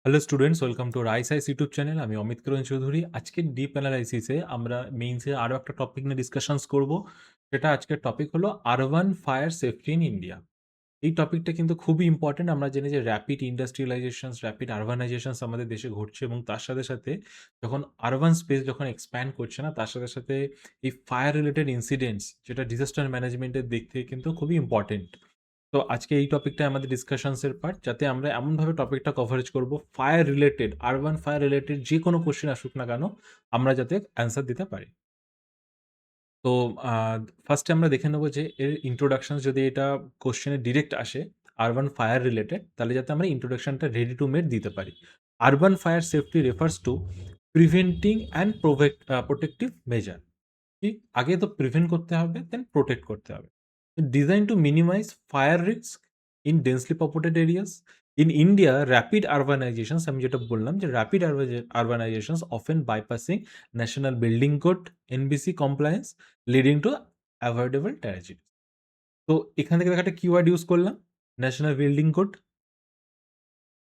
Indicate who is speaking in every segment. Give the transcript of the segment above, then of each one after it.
Speaker 1: Hello students, welcome to rice ice YouTube channel. আমি অমিত কিরণ চৌধুরী। আজকের deep অ্যানালাইসিসে আমরা মেইনসে আরও একটা টপিক নিয়ে ডিসকাশনস করব। সেটা আজকের টপিক হলো urban fire safety in India. এই টপিকটা কিন্তু খুবই ইম্পর্টেন্ট। আমরা জানি যে র্যাপিড ইন্ডাস্ট্রিয়ালাইজেশনস, র্যাপিড আরবানাইজেশনস আমাদের দেশে ঘটছে এবং তার সাথে সাথে যখন আরবান স্পেস যখন এক্সপ্যান্ড করছে না, তার সাথে সাথে এই ফায়ার রিলেটেড ইনসিডেন্টস যেটা ডিজাস্টার ম্যানেজমেন্টের দিক থেকে কিন্তু খুবই ইম্পর্টেন্ট। তো আজকে এই টপিকটা আমাদের ডিসকাশনস এর পার্ট, যাতে আমরা এমনভাবে টপিকটা কভারেজ করব fire related, urban fire related যে কোনো কোশ্চেন আসুক না কেন, আমরা যাতে অ্যান্সার দিতে পারি। তো ফার্স্টে আমরা দেখে নেব যে এর ইন্ট্রোডাকশন, যদি এটা কোশ্চেনে ডিরেক্ট আসে আরবান ফায়ার রিলেটেড, তাহলে যাতে আমরা ইন্ট্রোডাকশনটা রেডি টু মেড দিতে পারি। Urban fire safety refers to preventing and protective measure. কি আগে তো প্রিভেন্ট করতে হবে, দেন প্রোটেক্ট করতে হবে। Design to minimise fire risk in densely populated areas. In India rapid urbanisation, আমি যেটা বললাম যে rapid urbanisation often bypassing national building code NBC compliance, leading to avoidable tragedy. তো এখান থেকে একটা কিওয়ার্ড ইউজ করলাম, ন্যাশনাল বিল্ডিং কোড।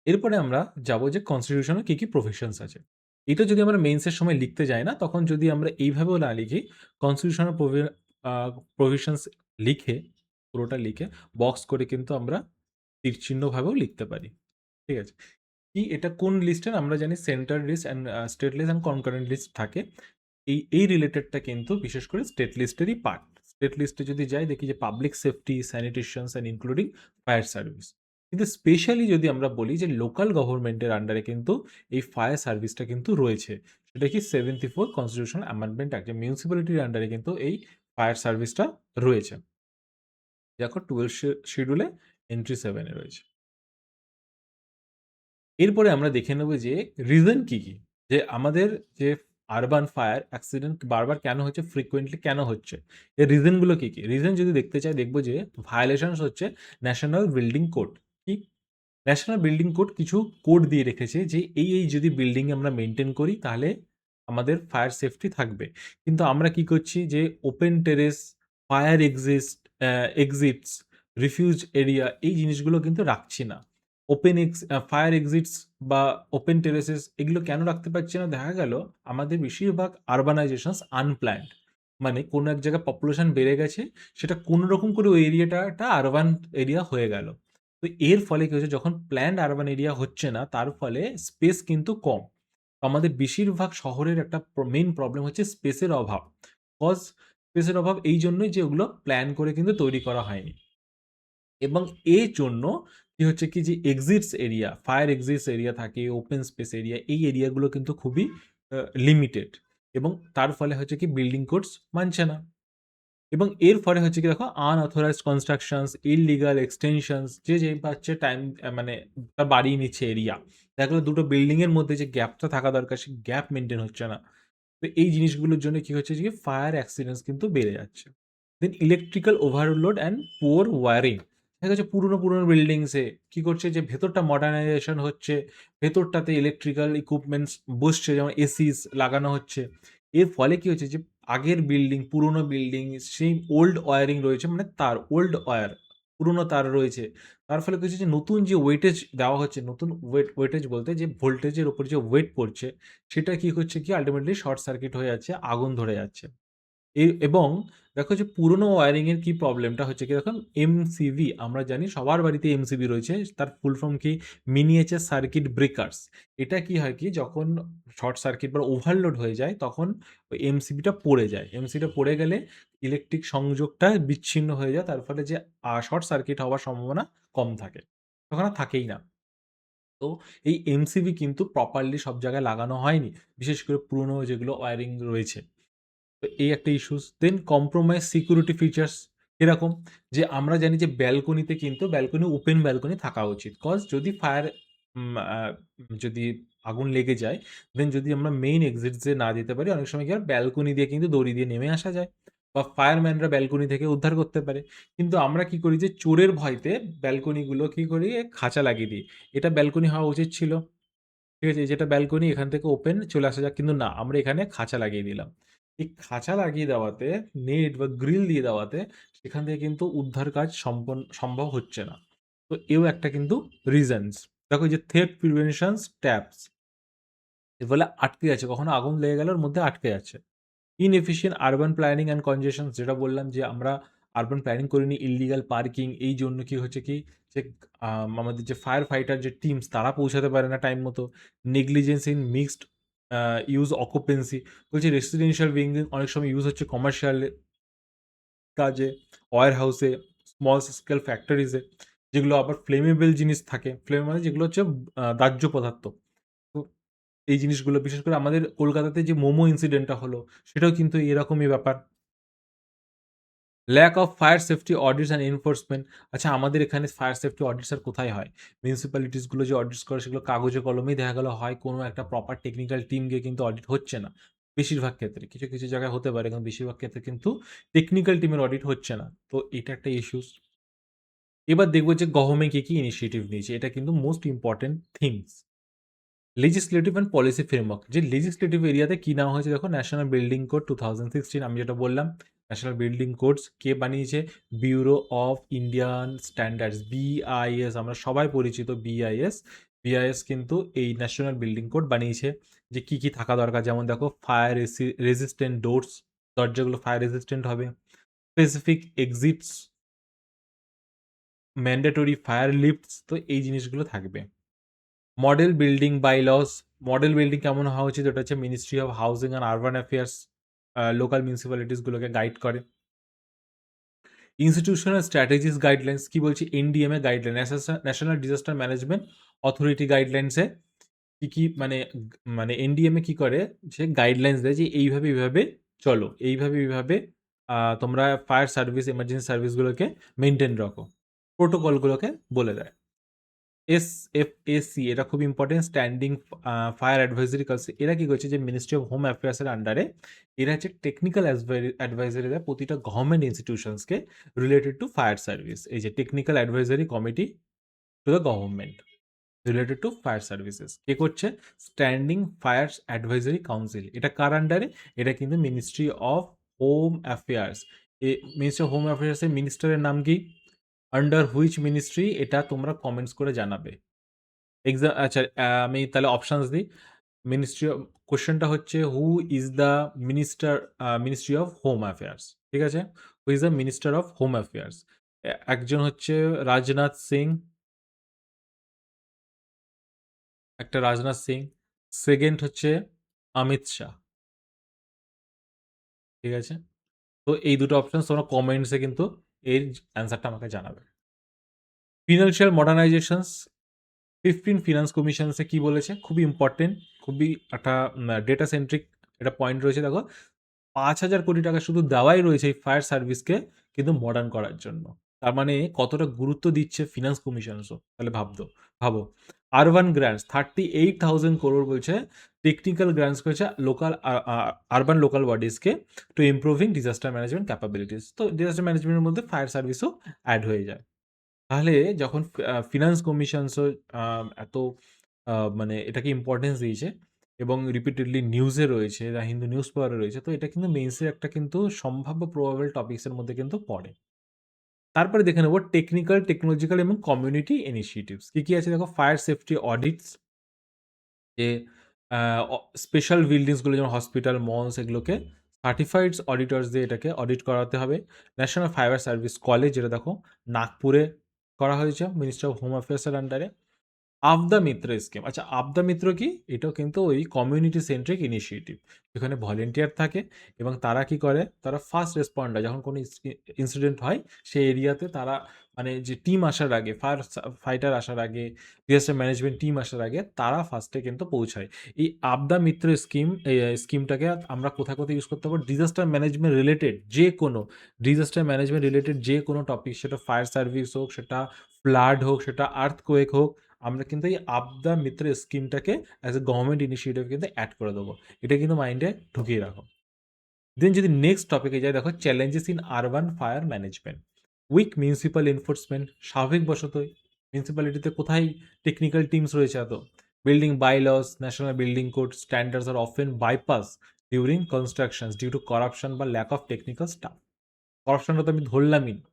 Speaker 1: এরপরে আমরা যাব যে কনস্টিটিউশনে কি কি প্রভিশনস আছে। এটা যদি আমরা মেইনসের সময় লিখতে যাই না, তখন যদি আমরা এইভাবেও না লিখি, কনস্টিটিউশনাল প্রভিশনস লিখে, পুরোটা লিখে বক্স করে কিন্তু আমরা তীরচিহ্নভাবেও লিখতে পারি। ঠিক আছে? এটা কোন লিস্টের? আমরা জানি central list and state list and concurrent list থাকে। এই রিলেটেডটা কিন্তু বিশেষ করে স্টেট লিস্টেরই পার্ট। স্টেট লিস্টে যদি যাই, দেখি যে public safety, sanitations and including fire service. কিন্তু স্পেশালি যদি আমরা বলি যে লোকাল গভর্নমেন্টের আন্ডারে কিন্তু এই ফায়ার সার্ভিসটা কিন্তু রয়েছে। সেটা কি 74 কনস্টিটিউশনাল অ্যামেন্ডমেন্ট অ্যাক্ট, যে মিউনিসিপ্যালিটির আন্ডারে কিন্তু এই ফায়ার সার্ভিসটা রয়েছে। দেখো 12 শিডিউলে এন্ট্রি 7 এ রয়েছে। এরপরে আমরা দেখে নেব যে রিজন কি, কি? যে আমাদের যে আরবান ফায়ার অ্যাক্সিডেন্ট বারবার কেন হচ্ছে, ফ্রিকোয়েন্টলি কেন হচ্ছে? এর রিজন গুলো কি, কি? রিজন যদি দেখতে চাই, দেখব যে ভায়োলেশনস হচ্ছে ন্যাশনাল বিল্ডিং কোড। কি? ন্যাশনাল বিল্ডিং কোড কিছু কোড দিয়ে রেখেছে যে এই যদি বিল্ডিং আমরা মেইনটেইন করি, তাহলে আমাদের ফায়ার সেফটি থাকবে। কিন্তু আমরা কি করছি যে open terrace, fire exits, refuse area, এই জিনিসগুলো কিন্তু রাখছি না। ফায়ার এক্সিটস বা ওপেন টেরেসেস এগুলো কেন রাখতে পারছি না? দেখা গেল আমাদের বেশিরভাগ আরবানাইজেশনস আনপ্ল্যান্ড। মানে কোনো এক জায়গায় পপুলেশন বেড়ে গেছে, সেটা কোনরকম করে ওই এরিয়াটা আরবান এরিয়া হয়ে গেল। তো এর ফলে কি হচ্ছে, যখন প্ল্যান্ড আরবান এরিয়া হচ্ছে না, তার ফলে স্পেস কিন্তু কম। আমাদের বেশিরভাগ শহরের একটা মেইন প্রবলেম হচ্ছে স্পেসের অভাব। কজ স্পেসের অভাব এই জন্যই যে ওগুলো প্ল্যান করে কিন্তু তৈরি করা হয়নি। এবং এর জন্য কি হচ্ছে কি, যে exits area, fire exits area থাকে, ওপেন স্পেস এরিয়া, এই এরিয়াগুলো কিন্তু খুবই লিমিটেড। এবং তার ফলে হচ্ছে কি বিল্ডিং কোডস মানছে না। এবং এর ফলে হচ্ছে কি, দেখো আনঅথরাইজড কনস্ট্রাকশনস, ইললিগাল এক্সটেনশনস, যে পাচ্ছে টাইম, মানে তার বাড়িয়ে নিচ্ছে এরিয়া। দেখা গেলো দুটো বিল্ডিং এর মধ্যে যে গ্যাপটা থাকা দরকার, সেই গ্যাপ মেনটেন হচ্ছে না। তো এই জিনিসগুলোর জন্য কি হচ্ছে যে ফায়ার অ্যাক্সিডেন্টস কিন্তু বেড়ে যাচ্ছে। Then electrical overload and poor wiring. দেখা যাচ্ছে পুরনো বিল্ডিংসে কি করছে, যে ভেতরটা মডার্নাইজেশন হচ্ছে, ভেতরটাতে ইলেকট্রিক্যাল ইকুইপমেন্টস বসছে, যেমন এসিস লাগানো হচ্ছে। এর ফলে কি হচ্ছে, যে আগের বিল্ডিং, পুরনো বিল্ডিং, সেই ওল্ড ওয়্যারিং রয়েছে, মানে তার ওল্ড ওয়্যার, পুরনো তার রয়েছে। তার ফলে কি হচ্ছে, যে নতুন যে ওয়েটেজ দেওয়া হচ্ছে, নতুন ওয়েটেজ বলতে যে ভোল্টেজের উপর যে ওয়েট পড়ছে, সেটা কি হচ্ছে কি আল্টিমেটলি শর্ট সার্কিট হয়ে যাচ্ছে, আগুন ধরে যাচ্ছে। এবং দেখো যে পুরোনো ওয়্যারিং এর কি প্রবলেমটা হচ্ছে, কি দেখুন, এমসিবি আমরা জানি সবার বাড়িতে এমসিবি রয়েছে। তার ফুল ফর্ম কি? Miniature circuit breakers. এটা কি হয় কি, যখন শর্ট সার্কিট বা ওভারলোড হয়ে যায়, তখন ওই এমসিবিটা পড়ে যায়। এমসিবিটা পড়ে গেলে ইলেকট্রিক সংযোগটা বিচ্ছিন্ন হয়ে যায়, তার ফলে যে শর্ট সার্কিট হওয়ার সম্ভাবনা কম থাকে, তখন আর থাকেই না। তো এই এমসিবি কিন্তু প্রপারলি সব জায়গায় লাগানো হয়নি, বিশেষ করে পুরনো যেগুলো ওয়্যারিং রয়েছে। তো এই একটা ইস্যুস। দেন কম্প্রোমাইজ সিকিউরিটি ফিচার্স। এরকম যে আমরা জানি যে ব্যালকনিতে কিন্তু ওপেন ব্যালকনি থাকা উচিত। কজ যদি ফায়ার যদি আগুন লেগে যায়, দেন যদি আমরা মেইন এক্সিট দিয়ে না যেতে পারি, অনেক সময় কি হয়, ব্যালকনি দিয়ে কিন্তু দড়ি দিয়ে নেমে আসা যায়, বা ফায়ারম্যানরা ব্যালকনি থেকে উদ্ধার করতে পারে। কিন্তু আমরা কি করি, যে চোরের ভয়তে ব্যালকনিগুলো কি করি, খাঁচা লাগিয়ে দিই। এটা ব্যালকনি হওয়া উচিত ছিল। ঠিক আছে? যেটা ব্যালকনি, এখান থেকে ওপেন চলে আসা যাক। কিন্তু না, আমরা এখানে খাঁচা লাগিয়ে দিলাম। এই খাঁচা লাগিয়ে দেওয়াতে, নেট বা গ্রিল দিয়ে দেওয়াতে, সেখান থেকে কিন্তু উদ্ধার কাজ সম্ভব হচ্ছে না। তো এও একটা কিন্তু রিজনস। দেখো এই যে থ্রেট প্রিভেনশন স্টেপস, এর ফলে আটকে যাচ্ছে, কখনো আগুন লেগে গেলে ওর মধ্যে আটকে যাচ্ছে। ইনএফিশিয়েন্ট আরবান প্ল্যানিং অ্যান্ড কনজেশন, যেটা বললাম যে আমরা আরবান প্ল্যানিং করিনি, ইললিগাল পার্কিং, এই জন্য কি হচ্ছে কি যে আমাদের যে ফায়ার ফাইটার যে টিমস তারা পৌঁছাতে পারে না টাইম মতো। Negligence in mixed use occupancy, বলছে রেসিডেন্সিয়াল বিল্ডিং অনেক সময় ইউজ হচ্ছে কমার্শিয়াল কাজে, ওয়্যার হাউসে, স্মল স্কেল ফ্যাক্টরিজে, যেগুলো আবার ফ্লেমেবল জিনিস থাকে, ফ্লেম মানে যেগুলো হচ্ছে দাহ্য পদার্থ। তো এই জিনিসগুলো বিশেষ করে আমাদের কলকাতাতে যে মোমো ইনসিডেন্টটা হলো, সেটাও কিন্তু এরকমই ব্যাপার। Lack of fire safety audits and enforcement, আচ্ছা আমাদের এখানে ফায়ার সেফটি অডিটস আর কোথায় হয়? মিউনিসিপ্যালিটিসগুলো যে অডিটস করে সেগুলো কাগজে কলমেই দেখা গেল হয়, কোনো একটা প্রপার টেকনিক্যাল টিম গিয়ে কিন্তু অডিট হচ্ছে না। বেশিরভাগ ক্ষেত্রে, কিছু, কিছু জায়গায় হতে পারে কিন্তু বেশিরভাগ ক্ষেত্রে কিন্তু টেকনিক্যাল টিমের অডিট হচ্ছে না। তো এটা একটা ইস্যুস। এবার দেখব যে গভর্নমেন্ট কি, কি ইনিশিয়েটিভ নিয়েছে। এটা কিন্তু most important things. Legislative and policy framework, যে লেজিসলেটিভ এরিয়াতে কি নেওয়া হয়েছে দেখো, ন্যাশনাল বিল্ডিং কোড 2016, আমি যেটা বললাম ন্যাশনাল বিল্ডিং কোডস কে বানিয়েছে? Bureau of Indian standards, BIS, আমরা সবাই পরিচিত বিআইএস। বিআইএস কিন্তু এই ন্যাশনাল বিল্ডিং কোড বানিয়েছে, যে কি কি থাকা দরকার। যেমন দেখো ফায়ার রেজিস্ট্যান্ট ডোরস, দরজাগুলো ফায়ার রেজিস্ট্যান্ট হবে। Specific exits, mandatory fire lifts, তো এই জিনিসগুলো থাকবে। Model building bylaws, model building কেমন হওয়া উচিত? ওটা হচ্ছে ministry of housing and urban affairs local মিউনিসিপ্যালিটিসগুলোকে গাইড করে। ইনস্টিটিউশনাল স্ট্র্যাটেজিস গাইডলাইন্স, কি বলছি? NDMA guideline, national disaster management authority গাইডলাইন্সে কি কি মানে মানে এনডিএমএ কি করে, সে গাইডলাইন্স দেয় যে এইভাবে এইভাবে চলো, এইভাবে এইভাবে তোমরা ফায়ার সার্ভিস, এমার্জেন্সি সার্ভিসগুলোকে মেনটেন রাখো, প্রোটোকলগুলোকে বলে দেয়। এসএফএসি, এটা খুব important, standing fire advisory council. এরা কি করছে, যে মিনিস্ট্রি অফ হোম অ্যাফেয়ার্সের আন্ডারে এরা হচ্ছে টেকনিক্যাল অ্যাডভাইজারি দেয় প্রতিটা গভর্নমেন্ট ইনস্টিটিউশনসকে রিলেটেড টু ফায়ার সার্ভিস। এই যে technical advisory committee to the government related to fire services কে করছে? Standing fire advisory council. এটা কার আন্ডারে? এটা কিন্তু ministry of home affairs. Ministry of home অ্যাফেয়ার্সের মিনিস্টারের নাম কি? Under which ministry? এটা তোমরা কমেন্টস করে জানাবে। আচ্ছা, আমি তাহলে অপশনস দিই। মিনিস্ট্রি অফ, কোশ্চেনটা হচ্ছে who is the minister, ministry of home affairs, ঠিক আছে? Who is the minister of home affairs? একজন হচ্ছে রাজনাথ সিং, একটা রাজনাথ সিং। সেকেন্ড হচ্ছে অমিত শাহ, ঠিক আছে? তো এই দুটো অপশন তোমরা কমেন্টসে কিন্তু এর অ্যান্সারটা আমাকে জানাবে। ফিনান্সিয়াল মডার্নাইজেশনস, 15 ফিনান্স কমিশনসে কি বলেছে? খুবই ইম্পর্টেন্ট, খুবই একটা ডেটা সেন্ট্রিক একটা পয়েন্ট রয়েছে। দেখো 5,000 কোটি টাকা শুধু দেওয়াই রয়েছে এই ফায়ার সার্ভিসকে কিন্তু মডার্ন করার জন্য। তার মানে কতটা গুরুত্ব দিচ্ছে ফিনান্স কমিশনসও, তাহলে ভাবো। আরবান গ্র্যান্টস 38,000 crore বলছে, টেকনিক্যাল গ্র্যান্টস করেছে লোকাল আরবান লোকাল বডিজকে to improving disaster management capabilities. তো ডিজাস্টার ম্যানেজমেন্টের মধ্যে ফায়ার সার্ভিসও অ্যাড হয়ে যায়। তাহলে যখন ফিনান্স কমিশনসও এত মানে এটাকে ইম্পর্টেন্স দিয়েছে এবং রিপিটেডলি নিউজে রয়েছে, দ্য হিন্দু নিউজ পেপারে রয়েছে, তো এটা কিন্তু মেইনসের একটা কিন্তু সম্ভাব্য প্রবাবল টপিকসের মধ্যে কিন্তু পড়ে। তারপরে দেখে নেব টেকনিক্যাল, টেকনোলজিক্যাল এবং কমিউনিটি ইনিশিয়েটিভস কি কি আছে। দেখো ফায়ার সেফটি অডিটস, যে স্পেশাল বিল্ডিংসগুলো যেমন হসপিটাল, মলস, এগুলোকে সার্টিফাইড অডিটর্স দিয়ে এটাকে অডিট করাতে হবে। ন্যাশনাল ফায়ার সার্ভিস কলেজ, যেটা দেখো নাগপুরে করা হয়েছে মিনিস্ট্রি অফ হোম অ্যাফেয়ার্সের আন্ডারে। আবদা মিত্র স্কিম, আচ্ছা আবদা মিত্র কি? এটাও কিন্তু ওই কমিউনিটি সেন্ট্রিক ইনিশিয়েটিভ, যেখানে ভলেন্টিয়ার থাকে এবং তারা কি করে, তারা ফার্স্ট রেসপন্ডার, যখন কোনো ইনসিডেন্ট হয় সেই এরিয়াতে তারা মানে যে টিম আসার আগে, ফায়ার ফাইটার আসার আগে, ডিজাস্টার ম্যানেজমেন্ট টিম আসার আগে তারা ফার্স্টে কিন্তু পৌঁছায়। এই আবদা মিত্র স্কিম, এই স্কিমটাকে আমরা কোথায় কোথায় ইউজ করতে পারবো? ডিজাস্টার ম্যানেজমেন্ট রিলেটেড যে কোনো, ডিজাস্টার ম্যানেজমেন্ট রিলেটেড যে কোনো টপিক, সেটা ফায়ার সার্ভিস হোক, সেটা ফ্লাড হোক, সেটা আর্থকোয়েক হোক, আমরা কিন্তু এই আবদা মিত্র স্কিমটাকে অ্যাজ এ গভর্নমেন্ট ইনিশিয়েটিভ কিন্তু অ্যাড করে দেবো। এটা কিন্তু মাইন্ডে ঢুকিয়ে রাখো। দেন যদি নেক্সট টপিকে যাই, দেখো challenges in urban fire management. Weak municipal enforcement, স্বাভাবিকবশতই মিউনিসিপ্যালিটিতে কোথায় টেকনিক্যাল টিমস রয়েছে এত? Building bylaws, national building code standards আর often bypass during construction due to corruption বা ল্যাক অফ টেকনিক্যাল স্টাফ। করাপশনটা তো আমি ধরলামই না।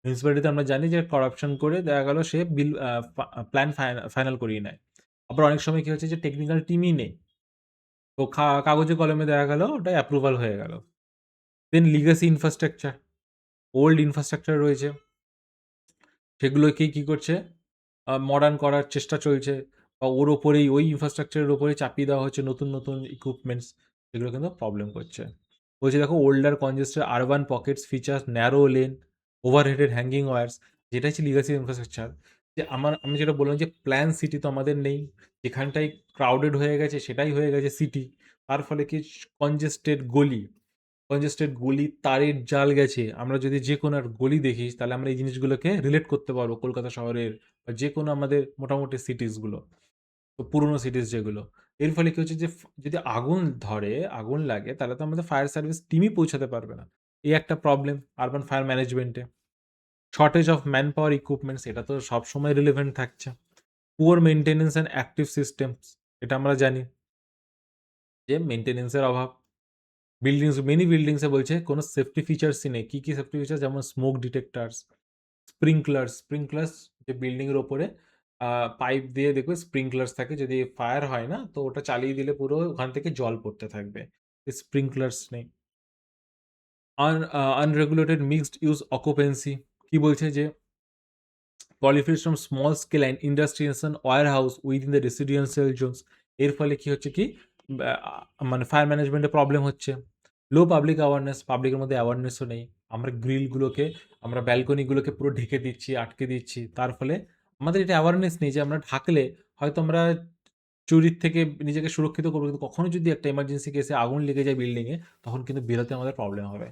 Speaker 1: মিউনিসিপ্যালিটিতে আমরা জানি যে করাপশন করে দেখা গেল সে বিল প্ল্যান ফাইনাল করিয়ে নেয়। আবার অনেক সময় কি হচ্ছে যে টেকনিক্যাল টিমই নেই। তো কাগজে কলমে দেখা গেল ওটা অ্যাপ্রুভাল হয়ে গেল। দেন লিগ্যাসি ইনফ্রাস্ট্রাকচার, ওল্ড ইনফ্রাস্ট্রাকচার রয়েছে। সেগুলোকেই কি করছে? মডার্ন করার চেষ্টা চলছে বা ওর ওপরেই ওই ইনফ্রাস্ট্রাকচারের ওপরেই চাপিয়ে দেওয়া হচ্ছে নতুন, নতুন ইকুইপমেন্টস। সেগুলো কিন্তু প্রবলেম করছে। বলছে দেখো older congested urban pockets features narrow lane, overheaded hanging wires. যেটা হচ্ছে লিগ্যাসি ইনফ্রাস্ট্রাকচার। যে আমি যেটা বললাম যে প্ল্যান সিটি তো আমাদের নেই। যেখানটায় ক্রাউডেড হয়ে গেছে সেটাই হয়ে গেছে সিটি। তার ফলে কি কনজেস্টেড গলি, তারের জাল গেছে। আমরা যদি যে কোনো একটা গলি দেখি তাহলে আমরা এই জিনিসগুলোকে রিলেট করতে পারবো কলকাতা শহরের বা যে কোনো আমাদের মোটামুটি সিটিসগুলো, তো পুরনো সিটিস যেগুলো। এর ফলে কি হচ্ছে যে যদি আগুন ধরে, আগুন লাগে তাহলে তো আমাদের ফায়ার সার্ভিস টিমই পৌঁছাতে পারবে না। এই একটা প্রবলেম আরবান ফায়ার ম্যানেজমেন্টে। Shortage of man power equipments, এটা তো সবসময় রিলেভেন্ট থাকছে। Poor maintenance and active systems, এটা আমরা জানি যে মেনটেন্যান্সের অভাব। মেনি বিল্ডিংসে বলছে কোনো সেফটি ফিচার্সই নেই। কি সেফটি ফিচার? যেমন স্মোক ডিটেক্টরস, স্প্রিংকলার্স যে বিল্ডিং এর ওপরে পাইপ দিয়ে দেখবে স্প্রিংকলার্স থাকে। যদি ফায়ার হয় না তো ওটা চালিয়ে দিলে পুরো ওখান থেকে জল পড়তে থাকবে। স্প্রিংকলার্স নেই। আনরেগুলেটেড মিক্সড ইউজ অকুপেন্সি, কি বলছে যে proliferation from small scale and industrial and warehouse within the residential zones। এর ফলে কি হচ্ছে কি মানে ফায়ার ম্যানেজমেন্টে প্রবলেম হচ্ছে। লো পাবলিক অ্যাওয়ারনেস, পাবলিকের মধ্যে অ্যাওয়ারনেসও নেই। আমরা গ্রিলগুলোকে, আমরা ব্যালকনিগুলোকে পুরো ঢেকে দিচ্ছি, আটকে দিচ্ছি। তার ফলে আমাদের এটা অ্যাওয়ারনেস নেই যে আমরা ঢাকলে হয়তো আমরা চুরির থেকে নিজেকে সুরক্ষিত করবো, কিন্তু কখনো যদি একটা এমার্জেন্সি কেসে আগুন লেগে যায় বিল্ডিংয়ে, তখন কিন্তু বেরোতে আমাদের প্রবলেম হবে।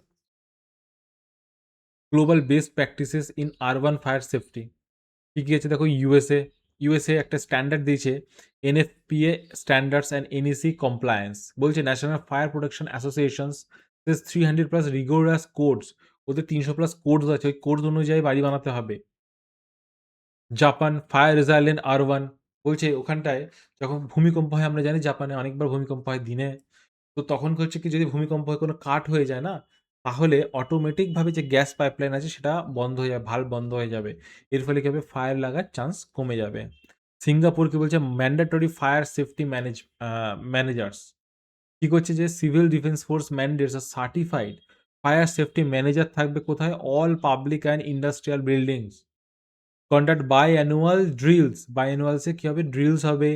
Speaker 1: Global best practices in urban fire safety, কি কি আছে দেখো। ইউএসএ একটা স্ট্যান্ডার্ড দিয়েছে, NFPA standards and NEC compliance. বলছে national fire protection associations 300+ rigorous codes. ওদের 300+ কোডস আছে, ওই কোডস অনুযায়ী বাড়ি বানাতে হবে। জাপান ফায়ার রেজাইলেন্ট আর1, বলছে ওখানটায় যখন ভূমিকম্প হয়, আমরা জানি জাপানে অনেকবার ভূমিকম্প হয় দিনে। তো তখন হচ্ছে কি যদি ভূমিকম্প হয়ে কোনো কাট হয়ে যায় না, তাহলে অটোমেটিকভাবে যে গ্যাস পাইপলাইন আছে সেটা বন্ধ হয়ে যাবে, ভালভ বন্ধ হয়ে যাবে। এর ফলে কি হবে? ফায়ার লাগার চান্স কমে যাবে। সিঙ্গাপুর কি বলছে? Mandatory fire safety managers. কি করছে যে সিভিল ডিফেন্স ফোর্স ম্যান্ডেটস আর সার্টিফাইড ফায়ার সেফটি ম্যানেজার থাকবে কোথায়? All public and industrial buildings. Conduct by অ্যানুয়ালসে কী হবে? ড্রিলস হবে,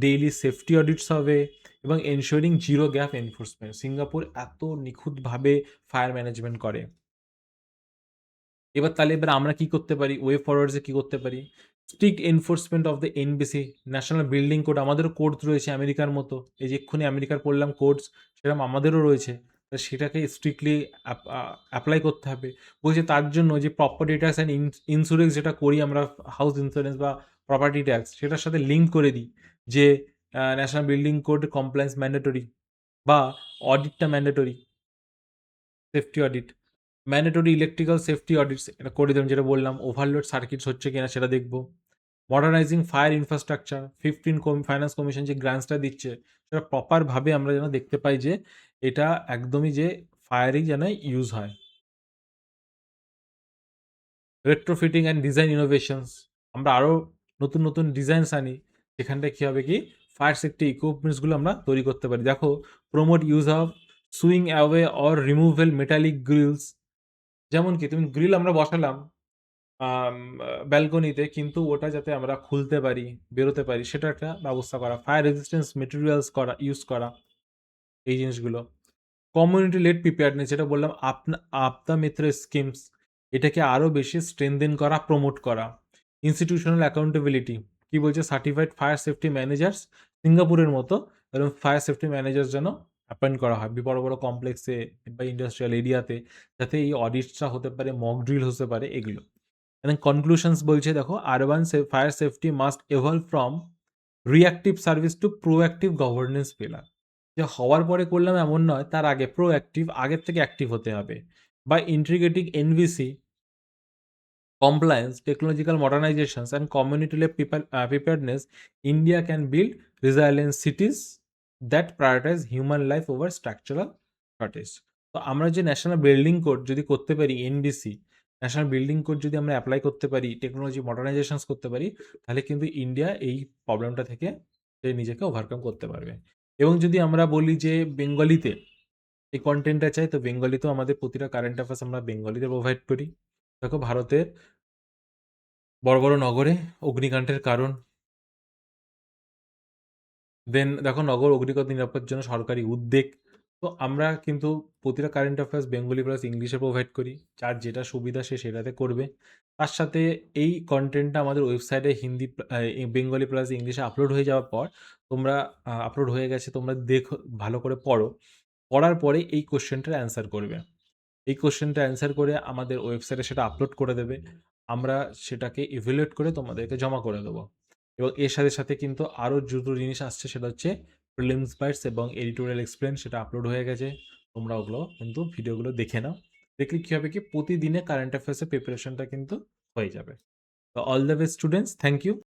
Speaker 1: ডেইলি সেফটি অডিটস হবে এবং ensuring zero gap enforcement. Singapore এত নিখুঁতভাবে ফায়ার ম্যানেজমেন্ট করে। এবার আমরা কি করতে পারি? ওয়ে ফরওয়ার্ডসে কি করতে পারি? Strict enforcement of the NBC, national building code. আমাদেরও কোডস রয়েছে আমেরিকার মতো। এই যে এক্ষুনি আমেরিকার পড়লাম কোডস, সেরকম আমাদেরও রয়েছে। তা সেটাকে স্ট্রিক্টলি অ্যাপ্লাই করতে হবে। বলছে তার জন্য যে প্রপার্টি ট্যাক্স অ্যান্ড ইন্স্যুরেন্স যেটা করি আমরা, হাউস ইন্স্যুরেন্স বা প্রপার্টি ট্যাক্স, সেটার সাথে লিঙ্ক করে দিই যে national building code compliance mandatory বা অডিটটা mandatory, safety audit. Mandatory electrical safety audits এটা করে দেবেন, যেটা বললাম। ওভারলোড সার্কিটস হচ্ছে কিনা সেটা দেখবো। মডার্নাইজিং ফায়ার ইনফ্রাস্ট্রাকচার, 15 ফাইন্যান্স কমিশন যে গ্রান্টসটা দিচ্ছে সেটা প্রপারভাবে আমরা যেন দেখতে পাই যে এটা একদমই যে ফায়ারিং যেন ইউজ হয়। রেট্রোফিটিং অ্যান্ড ডিজাইন ইনোভেশনস, আমরা আরও নতুন নতুন ডিজাইনস আনি, যেখানটায় কী হবে কি ফায়ার সেফটি ইকুইপমেন্টসগুলো আমরা তৈরি করতে পারি। দেখো, promote use of swing away or রিমুভেল metallic Grylls. যেমন কি তুমি গ্রিল আমরা বসালাম ব্যালকনিতে, কিন্তু ওটা যাতে আমরা খুলতে পারি, বেরোতে পারি, সেটা একটা ব্যবস্থা করা। ফায়ার রেজিস্ট্যান্স মেটেরিয়ালস ইউজ করা, এই জিনিসগুলো। কমিউনিটি লেড প্রিপেয়ারনেস, যেটা বললাম আপদা মিত্র স্কিমস, এটাকে আরও বেশি স্ট্রেনদেন করা, প্রমোট করা। ইনস্টিটিউশনাল অ্যাকাউন্টেবিলিটি, কি বলছে? সার্টিফাইড ফায়ার সেফটি ম্যানেজার্স সিঙ্গাপুরের মতো এরকম ফায়ার সেফটি ম্যানেজার্স যেন অ্যাপয়েন্ট করা হয় বড় বড় কমপ্লেক্সে বা ইন্ডাস্ট্রিয়াল এরিয়াতে, যাতে এই অডিটসটা হতে পারে, মক ড্রিল হতে পারে, এগুলো। এবং কনক্লুশনস বলছে দেখো, urban fire safety must evolve from reactive service to proactive governance pillar. যে হওয়ার পরে করলাম এমন নয়, তার আগে প্রোঅ্যাক্টিভ, আগের থেকে অ্যাক্টিভ হতে হবে। By integrating NBC compliance, technological modernizations, and community-led preparedness, India can build resilient cities that prioritize human life over structural shortage। তো আমরা যে ন্যাশনাল বিল্ডিং কোড যদি করতে পারি এনবিসি, ন্যাশনাল বিল্ডিং কোড যদি আমরা এপ্লাই করতে পারি, টেকনোলজি মডার্নাইজেশনস করতে পারি, তাহলে কিন্তু ইন্ডিয়া এই প্রবলেমটা থেকে সে নিজেকে ওভারকাম করতে পারবে। এবং যদি আমরা বলি যে বেঙ্গলিতে এই কনটেন্টটা চাই, তো বেঙ্গলিতেও আমাদের প্রতিটা কারেন্ট অ্যাফেয়ার্স আমরা বেঙ্গলিতে প্রোভাইড করি। দেখো ভারতের বড়, বড় নগরে অগ্নিকাণ্ডের কারণ, দেন দেখো নগর অগ্নিকাণ্ড নিরাপত্তার জন্য সরকারি উদ্বেগ। তো আমরা কিন্তু প্রতিটা কারেন্ট অ্যাফেয়ার্স বেঙ্গলি প্লাস ইংলিশে প্রোভাইড করি। যার যেটা সুবিধা সে সেটাতে করবে। তার সাথে এই কনটেন্টটা আমাদের ওয়েবসাইটে হিন্দি বেঙ্গলি প্লাস ইংলিশে আপলোড হয়ে যাওয়ার পর তোমরা আপলোড হয়ে গেছে, তোমরা দেখো, ভালো করে পড়ো। পড়ার পরে এই কোয়েশ্চেনটার অ্যান্সার করবে। এই কোয়েশ্চেনটা অ্যান্সার করে আমাদের ওয়েবসাইটে সেটা আপলোড করে দেবে। আমরা সেটাকে ইভ্যালুয়েট করে তোমাদেরকে জমা করে দেবো। এবং এর সাথে, সাথে কিন্তু আরও দুটো জিনিস আসছে, সেটা হচ্ছে প্রিলিমস বাইটস এবং এডিটোরিয়াল এক্সপ্লেন, সেটা আপলোড হয়ে গেছে। তোমরা ওগুলো কিন্তু ভিডিওগুলো দেখে নাও। দেখলে কী হবে কি প্রতিদিনে কারেন্ট অ্যাফেয়ার্সের প্রিপারেশনটা কিন্তু হয়ে যাবে। তো all the best students, thank you.